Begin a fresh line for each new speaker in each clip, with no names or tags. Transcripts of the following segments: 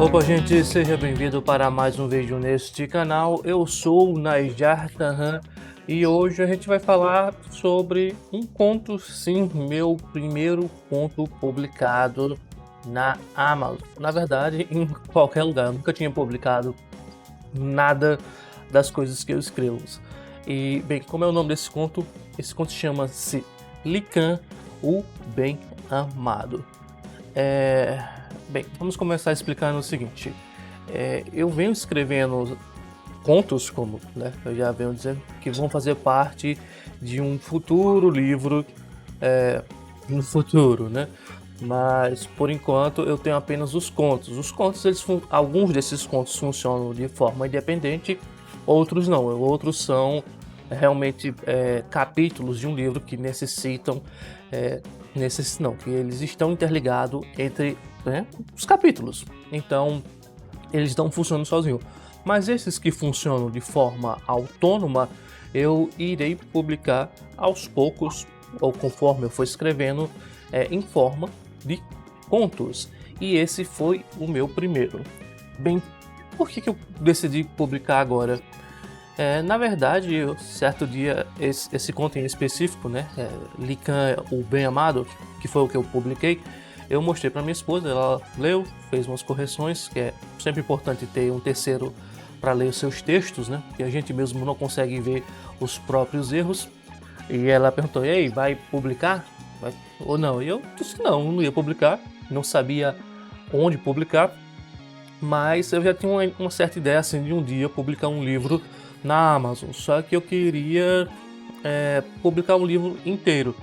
Opa, gente, seja bem-vindo para mais um vídeo neste canal. Eu sou o Najar Tahan e hoje a gente vai falar sobre um conto, sim, meu primeiro conto publicado na Amazon. Na verdade, em qualquer lugar, eu nunca tinha publicado nada das coisas que eu escrevo. E, bem, como é o nome desse conto? Esse conto chama-se Likan, o Bem Amado. Bem, vamos começar explicando o seguinte. Eu venho escrevendo contos, como eu já venho dizendo, que vão fazer parte de um futuro livro no futuro, né? Mas por enquanto eu tenho apenas os contos. Os contos, alguns desses contos funcionam de forma independente, outros não. Outros são realmente capítulos de um livro que necessitam, que eles estão interligados entre os capítulos. Então eles não funcionam sozinhos. Mas esses que funcionam de forma autônoma, eu irei publicar aos poucos, ou conforme eu for escrevendo, em forma de contos. E esse foi o meu primeiro. Bem, por que eu decidi publicar agora? Na verdade, certo dia, esse conto em específico, Likan, o Bem Amado, que foi o que eu publiquei, eu mostrei para minha esposa, ela leu, fez umas correções, que é sempre importante ter um terceiro para ler os seus textos, né? Porque a gente mesmo não consegue ver os próprios erros. E ela perguntou: "Ei, vai publicar? Ou não?" E eu disse que não ia publicar, não sabia onde publicar, mas eu já tinha uma certa ideia assim de um dia publicar um livro na Amazon. Só que eu queria publicar um livro inteiro.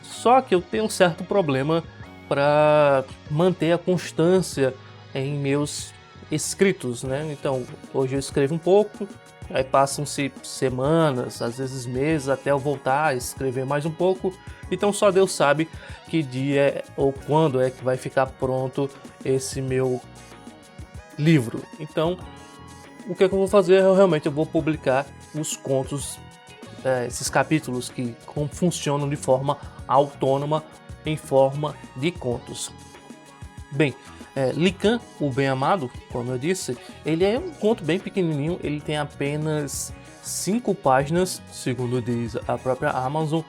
Só que eu tenho um certo problema para manter a constância em meus escritos, né? Então, hoje eu escrevo um pouco, aí passam-se semanas, às vezes meses, até eu voltar a escrever mais um pouco. Então, só Deus sabe que dia ou quando é que vai ficar pronto esse meu livro. Então, o que eu vou fazer? Eu vou publicar os contos, esses capítulos que funcionam de forma autônoma, em forma de contos. Bem, Likan, o Bem Amado, como eu disse, ele é um conto bem pequenininho, ele tem apenas 5 páginas, segundo diz a própria Amazon.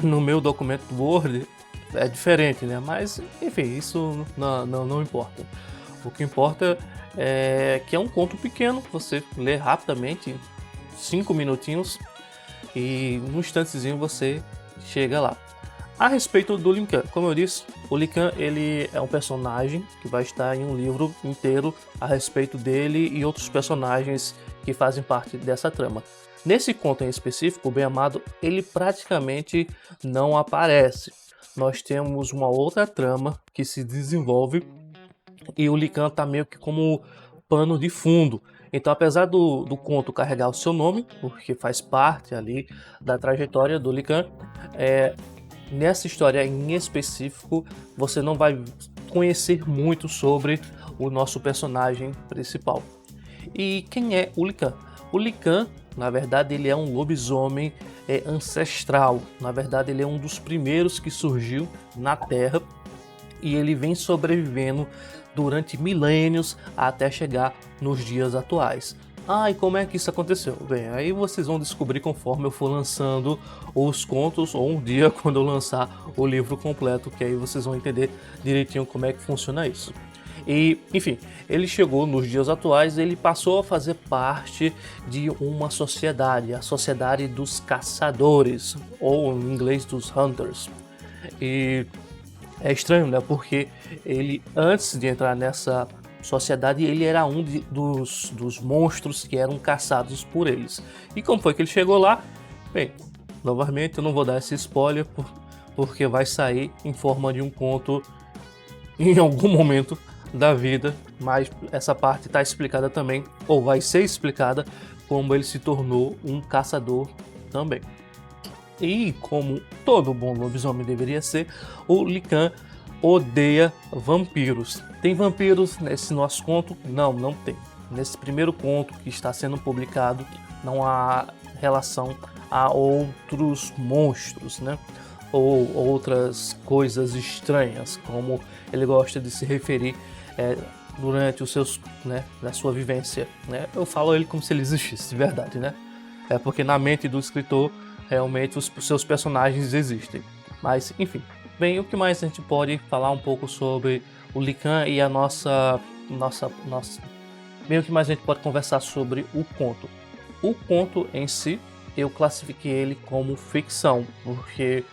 No meu documento Word é diferente, né? Mas, enfim, isso não importa. O que importa é que é um conto pequeno, você lê rapidamente, 5 minutinhos, e num instantezinho você chega lá. A respeito do Likan, como eu disse, o Likan ele é um personagem que vai estar em um livro inteiro a respeito dele e outros personagens que fazem parte dessa trama. Nesse conto em específico, o Bem Amado, ele praticamente não aparece. Nós temos uma outra trama que se desenvolve e o Likan está meio que como pano de fundo. Então, apesar do conto carregar o seu nome, porque faz parte ali da trajetória do Likan, nessa história em específico, você não vai conhecer muito sobre o nosso personagem principal. E quem é o Likan? O Likan, na verdade, ele é um lobisomem ancestral. Na verdade, ele é um dos primeiros que surgiu na Terra e ele vem sobrevivendo durante milênios até chegar nos dias atuais. E como é que isso aconteceu? Bem, aí vocês vão descobrir conforme eu for lançando os contos, ou um dia quando eu lançar o livro completo, que aí vocês vão entender direitinho como é que funciona isso. E, enfim, ele chegou nos dias atuais, ele passou a fazer parte de uma sociedade, a Sociedade dos Caçadores, ou em inglês dos Hunters. E é estranho, né? Porque ele, antes de entrar nessa sociedade, ele era um dos monstros que eram caçados por eles. E como foi que ele chegou lá? Bem, novamente eu não vou dar esse spoiler porque vai sair em forma de um conto em algum momento da vida, mas essa parte está explicada também, ou vai ser explicada, como ele se tornou um caçador também. E como todo bom lobisomem deveria ser, o Likan odeia vampiros. Tem vampiros nesse nosso conto? Não tem. Nesse primeiro conto que está sendo publicado, não há relação a outros monstros, né? Ou outras coisas estranhas, como ele gosta de se referir durante os seus, né, na sua vivência, né? Eu falo ele como se ele existisse, de verdade, né? É porque na mente do escritor, realmente os seus personagens existem. Mas, enfim. Bem, o que mais a gente pode falar um pouco sobre o Lican e a nossa... Bem, o que mais a gente pode conversar sobre o conto? O conto em si, eu classifiquei ele como ficção, porque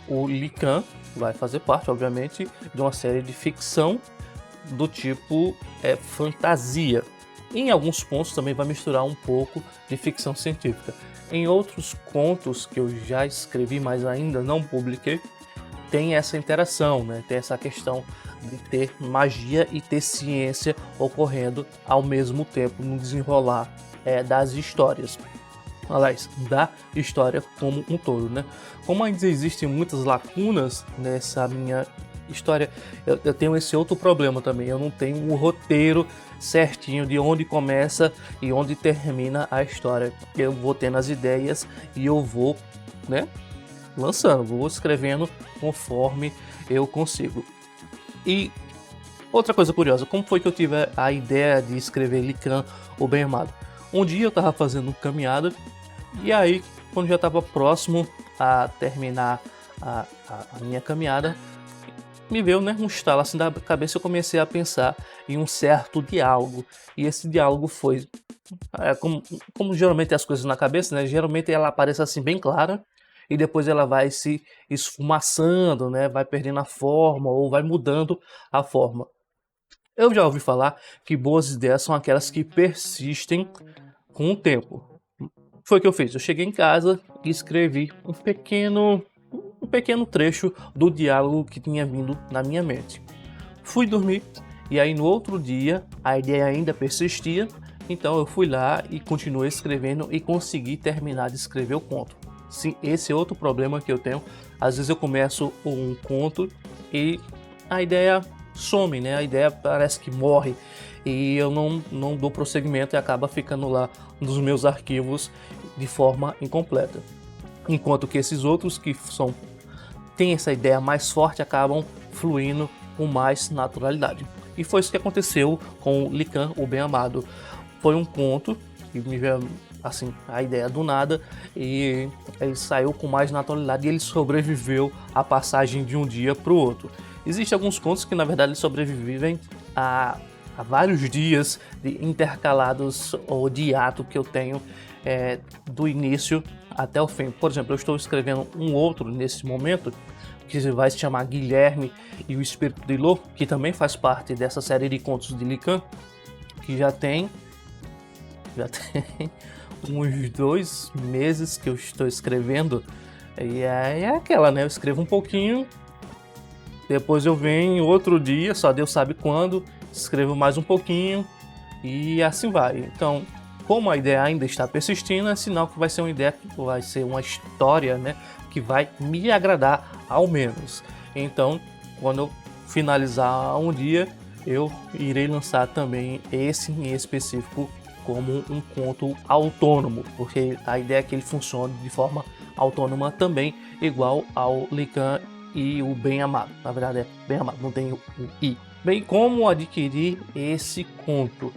o Lican vai fazer parte, obviamente, de uma série de ficção do tipo fantasia. Em alguns pontos também vai misturar um pouco de ficção científica. Em outros contos que eu já escrevi, mas ainda não publiquei, tem essa interação, né? Tem essa questão de ter magia e ter ciência ocorrendo ao mesmo tempo no desenrolar das histórias. Aliás, da história como um todo, né? Como ainda existem muitas lacunas nessa minha história, eu tenho esse outro problema também. Eu não tenho um roteiro certinho de onde começa e onde termina a história. Eu vou tendo as ideias e eu vou, né, lançando, vou escrevendo conforme eu consigo. E outra coisa curiosa, como foi que eu tive a ideia de escrever Lican, o Bem Amado? Um dia eu estava fazendo caminhada e aí, quando já estava próximo a terminar a minha caminhada, me veio, né, um estalo assim da cabeça. Eu comecei a pensar em um certo diálogo, e esse diálogo foi como geralmente as coisas na cabeça, né? Geralmente ela aparece assim bem clara e depois ela vai se esfumaçando, né? Vai perdendo a forma ou vai mudando a forma. Eu já ouvi falar que boas ideias são aquelas que persistem com o tempo. Foi o que eu fiz. Eu cheguei em casa e escrevi um pequeno trecho do diálogo que tinha vindo na minha mente. Fui dormir e aí no outro dia a ideia ainda persistia, então eu fui lá e continuei escrevendo e consegui terminar de escrever o conto. Sim, esse é outro problema que eu tenho. Às vezes eu começo um conto e a ideia some, né? A ideia parece que morre e eu não dou prosseguimento e acaba ficando lá nos meus arquivos de forma incompleta. Enquanto que esses outros que têm essa ideia mais forte acabam fluindo com mais naturalidade. E foi isso que aconteceu com Lican, o Bem Amado. Foi um conto que me veio assim a ideia do nada e ele saiu com mais naturalidade e ele sobreviveu à passagem de um dia para o outro. Existem alguns contos que na verdade sobrevivem a vários dias de intercalados ou de ato que eu tenho do início até o fim. Por exemplo, eu estou escrevendo um outro nesse momento que vai se chamar Guilherme e o Espírito de Lô, que também faz parte dessa série de contos de Lican, que já tem uns 2 meses que eu estou escrevendo. E é aquela, né? Eu escrevo um pouquinho, depois eu venho outro dia, só Deus sabe quando, escrevo mais um pouquinho e assim vai. Então, como a ideia ainda está persistindo, é sinal que vai ser uma ideia, que vai ser uma história, né, que vai me agradar ao menos. Então, quando eu finalizar um dia, eu irei lançar também esse em específico como um conto autônomo, porque a ideia é que ele funcione de forma autônoma também, igual ao Lican e o Bem Amado. Na verdade é Bem Amado, não tem o I. Bem, como adquirir esse conto?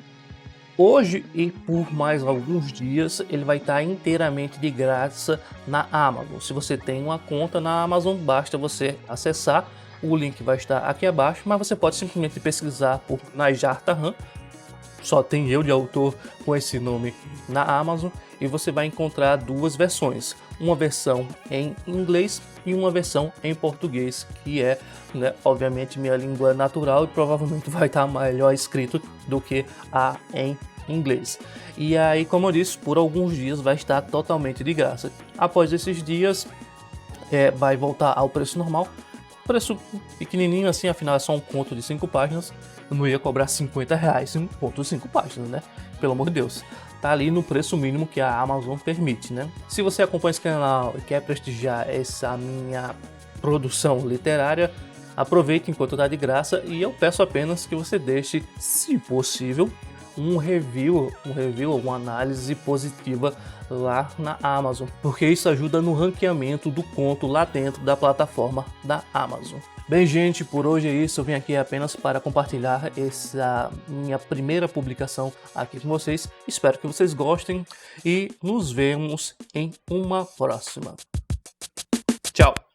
Hoje e por mais alguns dias ele vai estar inteiramente de graça na Amazon. Se você tem uma conta na Amazon, basta você acessar, o link vai estar aqui abaixo, mas você pode simplesmente pesquisar por Najar Tarran, só tem eu de autor com esse nome na Amazon, e você vai encontrar 2 versões, uma versão em inglês e uma versão em português, que é, né, obviamente minha língua natural e provavelmente vai estar melhor escrito do que a em inglês. E aí, como eu disse, por alguns dias vai estar totalmente de graça. Após esses dias vai voltar ao preço normal, preço pequenininho assim, afinal é só um conto de 5 páginas. Eu não ia cobrar R$50 em um conto de 5 páginas, né? Pelo amor de Deus. Tá ali no preço mínimo que a Amazon permite, né? Se você acompanha esse canal e quer prestigiar essa minha produção literária, aproveite enquanto está de graça, e eu peço apenas que você deixe, se possível, um review, uma análise positiva lá na Amazon, porque isso ajuda no ranqueamento do conto lá dentro da plataforma da Amazon. Bem, gente, por hoje é isso. Eu vim aqui apenas para compartilhar essa minha primeira publicação aqui com vocês. Espero que vocês gostem e nos vemos em uma próxima. Tchau!